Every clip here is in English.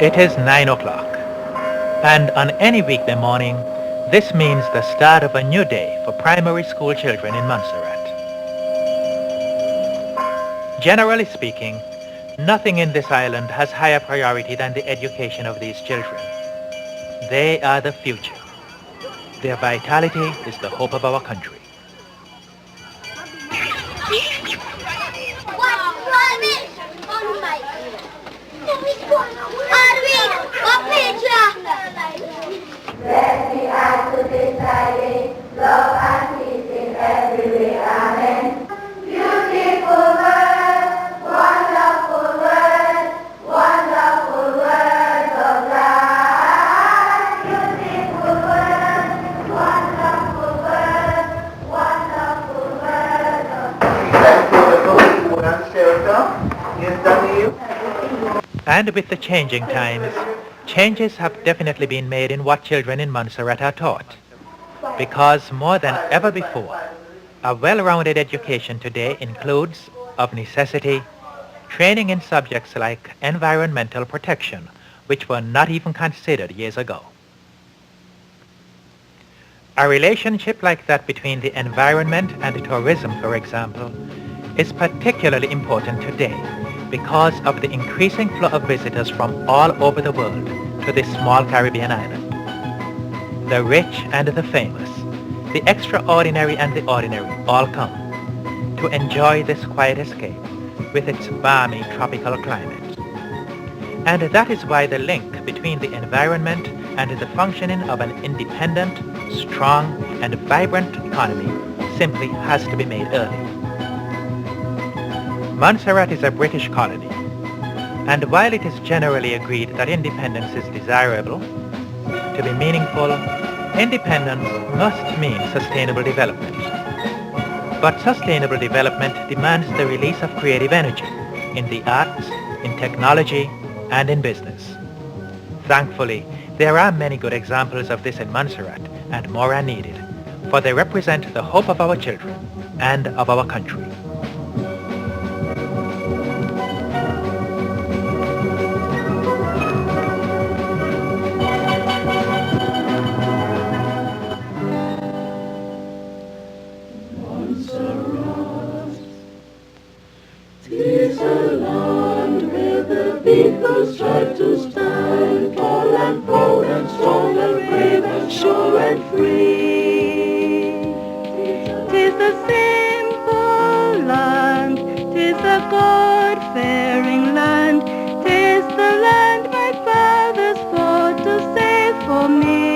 It is 9 o'clock, and on any weekday morning, this means the start of a new day for primary school children in Montserrat. Generally speaking, nothing in this island has higher priority than the education of these children. They are the future. Their vitality is the hope of our country. Let me add to this tidings, love and peace in every way. Amen. Beautiful words, wonderful words of life. Beautiful words, wonderful words of life. Thank you, the food and shelter is the meal. And with the changing times, changes have definitely been made in what children in Montserrat are taught. Because more than ever before, a well-rounded education today includes, of necessity, training in subjects like environmental protection, which were not even considered years ago. A relationship like that between the environment and tourism, for example, is particularly important today because of the increasing flow of visitors from all over the world to this small Caribbean island. The rich and the famous, the extraordinary and the ordinary all come to enjoy this quiet escape with its balmy tropical climate. And that is why the link between the environment and the functioning of an independent, strong, and vibrant economy simply has to be made early. Montserrat is a British colony, and while it is generally agreed that independence is desirable, to be meaningful, independence must mean sustainable development. But sustainable development demands the release of creative energy in the arts, in technology, and in business. Thankfully, there are many good examples of this in Montserrat, and more are needed, for they represent the hope of our children and of our country. Tis a land where the people strive to stand tall and proud and strong and brave and sure and free. Tis a simple land, tis a God-fearing land, tis the land my fathers fought to save for me.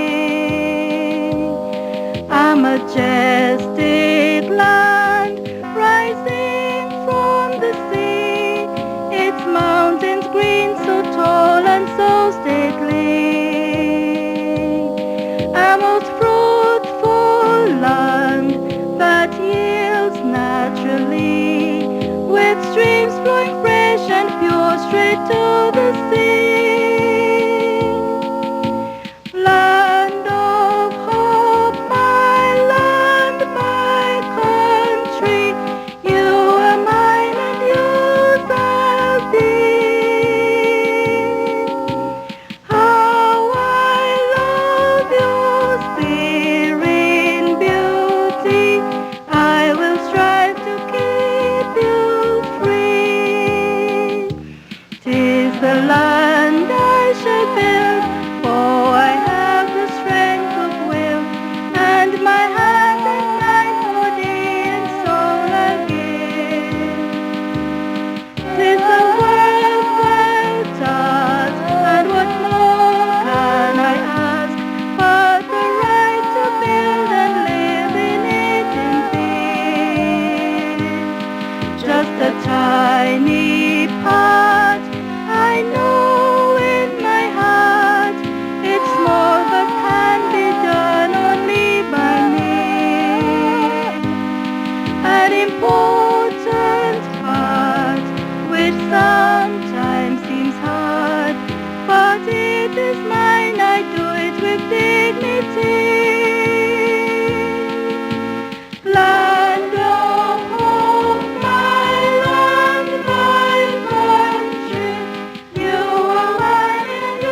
A majestic land rising from the sea, its mountains green so tall and so stately. A most fruitful land that yields naturally, with streams flowing fresh and pure straight to the sea. Land of hope, my land, my country, you are mine and yours I'll be. How I love your serene beauty, I will strive to keep you free. 'Tis the land I shall build, for I have the strength of will, and my hand and mind, body and soul I'll give. 'Tis a world well taught, and what more can I ask but the right to build and live in it in peace? Just a tiny part, I know in my heart, it's more but can be done only by me. An important part, which sometimes seems hard, but it is mine, I do it with dignity. Land of hope, my land, my country, you are mine and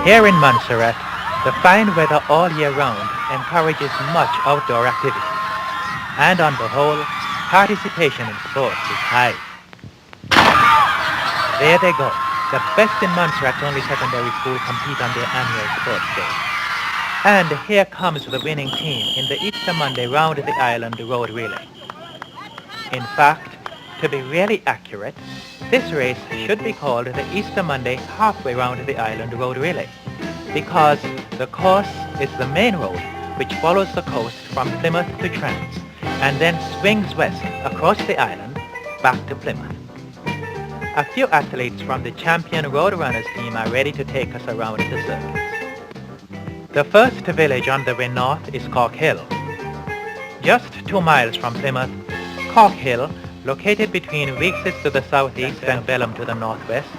Here in Montserrat, the fine weather all year round encourages much outdoor activity, and on the whole, participation in sports is high. There they go. The best in Montserrat's only secondary school compete on their annual sports day. And here comes the winning team in the Easter Monday Round the Island Road Relay. In fact, to be really accurate, this race should be called the Easter Monday Halfway Round the Island Road Relay, because the course is the main road which follows the coast from Plymouth to Trans and then swings west across the island back to Plymouth. A few athletes from the champion Roadrunners team are ready to take us around the circuit. The first village on the way north is Cork Hill. Just 2 miles from Plymouth, Cork Hill, located between Weekses to the southeast and Bellum to the northwest,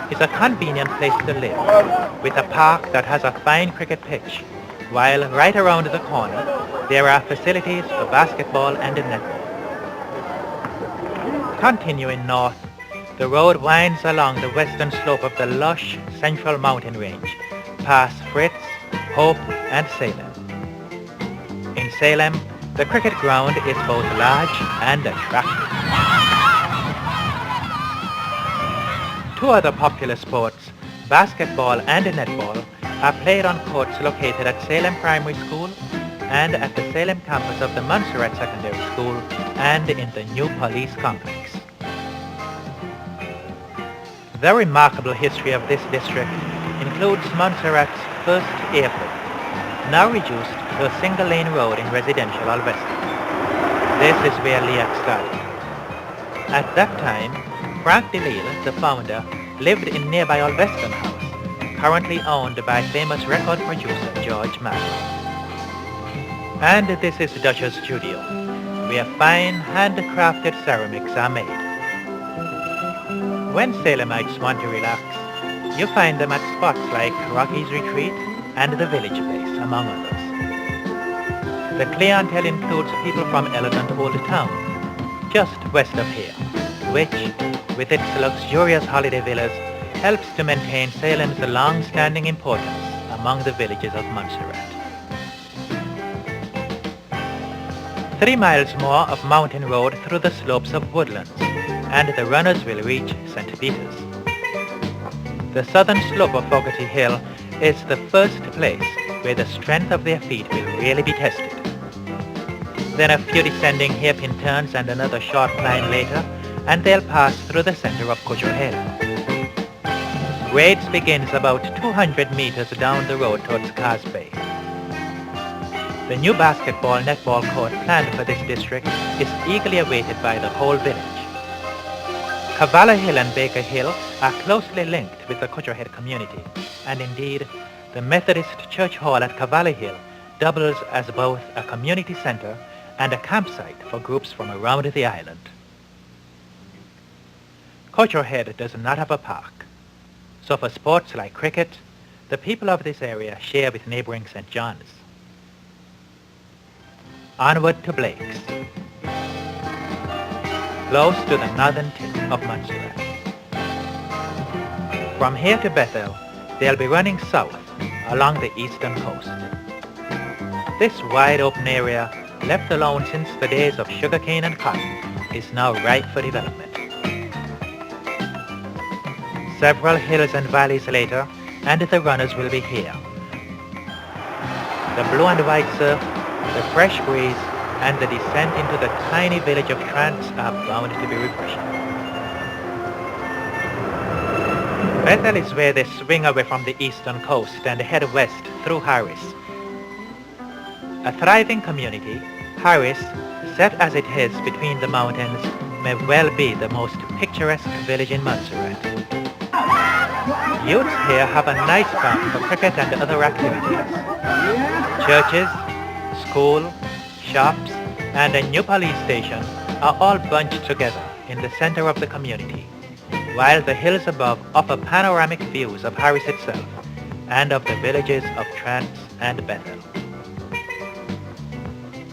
is a convenient place to live, with a park that has a fine cricket pitch, while right around the corner there are facilities for basketball and netball. Continuing north, the road winds along the western slope of the lush central mountain range, past Fritz, Hope, and Salem. In Salem, the cricket ground is both large and attractive. 2 other popular sports, basketball and netball, are played on courts located at Salem Primary School and at the Salem campus of the Montserrat Secondary School and in the new police complex. The remarkable history of this district includes Montserrat's first airport, now reduced to a single-lane road in residential Alveston. This is where LEAC started. At that time, Frank DeLille, the founder, lived in nearby Alveston House, currently owned by famous record producer George Martin. And this is Dutcher's Studio, where fine handcrafted ceramics are made. When Salemites want to relax, you find them at spots like Rocky's Retreat and the Village Place, among others. The clientele includes people from elegant Old Town, just west of here, which, with its luxurious holiday villas, helps to maintain Salem's long-standing importance among the villages of Montserrat. 3 miles more of mountain road through the slopes of woodlands, and the runners will reach St. Peter's. The southern slope of Fogarty Hill is the first place where the strength of their feet will really be tested. Then a few descending hairpin turns and another short climb later, and they'll pass through the center of Cudjoe Hill. Grades begins about 200 meters down the road towards Cars Bay. The new basketball-netball court planned for this district is eagerly awaited by the whole village. Cavallo Hill and Baker Hill are closely linked with the Cudjoe Head community, and indeed, the Methodist Church Hall at Cavallo Hill doubles as both a community center and a campsite for groups from around the island. Cudjoe Head does not have a park, so for sports like cricket, the people of this area share with neighboring St. John's. Onward to Blake's, close to the northern tip of Montserrat. From here to Bethel, they'll be running south along the eastern coast. This wide open area, left alone since the days of sugarcane and cotton, is now ripe for development. Several hills and valleys later, and the runners will be here. The blue and white surf, the fresh breeze, and the descent into the tiny village of Trans are bound to be refreshing. Bethel is where they swing away from the eastern coast and head west through Harris. A thriving community, Harris, set as it is between the mountains, may well be the most picturesque village in Montserrat. Youths here have a nice ground for cricket and other activities. Churches, school, shops, and a new police station are all bunched together in the center of the community, while the hills above offer panoramic views of Harris itself and of the villages of Trans and Bethel.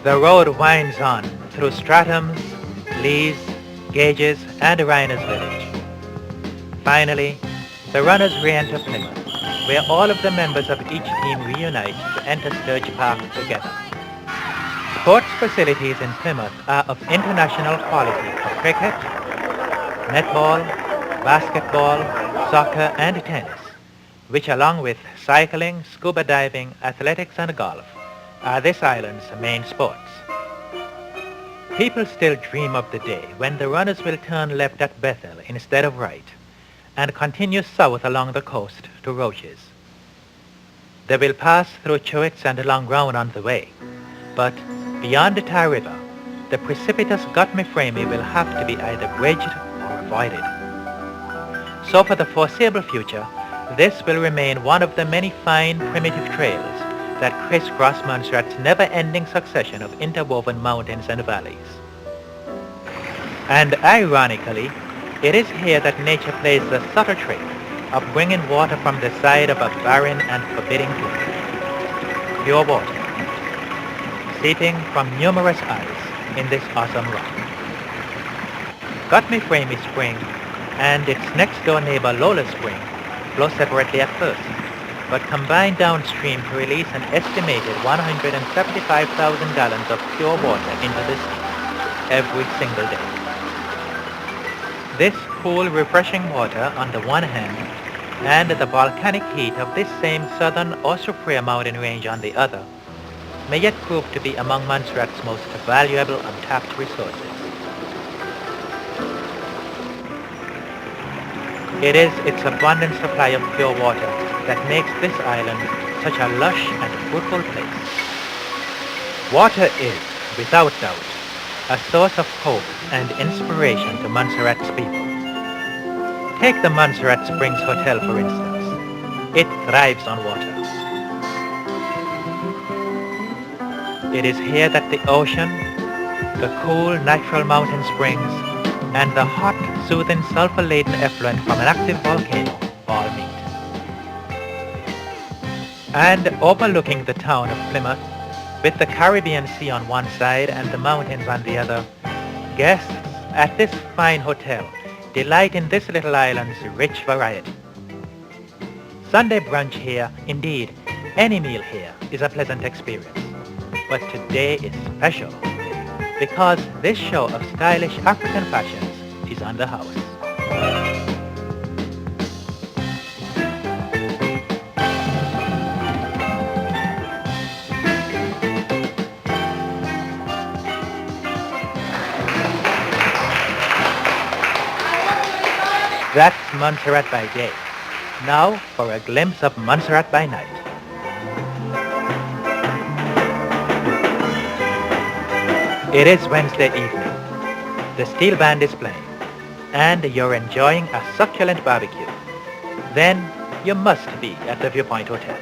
The road winds on through Stratham's, Lee's, Gage's, and Reiner's village. Finally, the runners re-enter Plymouth, where all of the members of each team reunite to enter Sturge Park together. Sports facilities in Plymouth are of international quality for cricket, netball, basketball, soccer and tennis, which along with cycling, scuba diving, athletics and golf are this island's main sports. People still dream of the day when the runners will turn left at Bethel instead of right and continue south along the coast to Roches. They will pass through Chewits and Long Ground on the way, but beyond the Tar River, the precipitous Gutmy-Framey will have to be either bridged or avoided. So for the foreseeable future, this will remain one of the many fine primitive trails that crisscross Montserrat's never-ending succession of interwoven mountains and valleys. And ironically, it is here that nature plays the subtle trick of bringing water from the side of a barren and forbidding cliff. Pure water, seeping from numerous eyes in this awesome rock. Gutmy-Framey Spring and its next-door neighbor Lola Spring flow separately at first, but combine downstream to release an estimated 175,000 gallons of pure water into the sea every single day. This cool, refreshing water on the one hand, and the volcanic heat of this same southern Osprey mountain range on the other, may yet prove to be among Montserrat's most valuable untapped resources. It is its abundant supply of pure water that makes this island such a lush and fruitful place. Water is, without doubt, a source of hope and inspiration to Montserrat's people. Take the Montserrat Springs Hotel, for instance. It thrives on water. It is here that the ocean, the cool natural mountain springs, and the hot, soothing, sulfur-laden effluent from an active volcano all meet. And overlooking the town of Plymouth, with the Caribbean Sea on one side and the mountains on the other, guests at this fine hotel delight in this little island's rich variety. Sunday brunch here, indeed, any meal here is a pleasant experience. But today is special because this show of stylish African fashions is on the house. That's Montserrat by day. Now for a glimpse of Montserrat by night. It is Wednesday evening. The steel band is playing, and you're enjoying a succulent barbecue. Then you must be at the Viewpoint Hotel.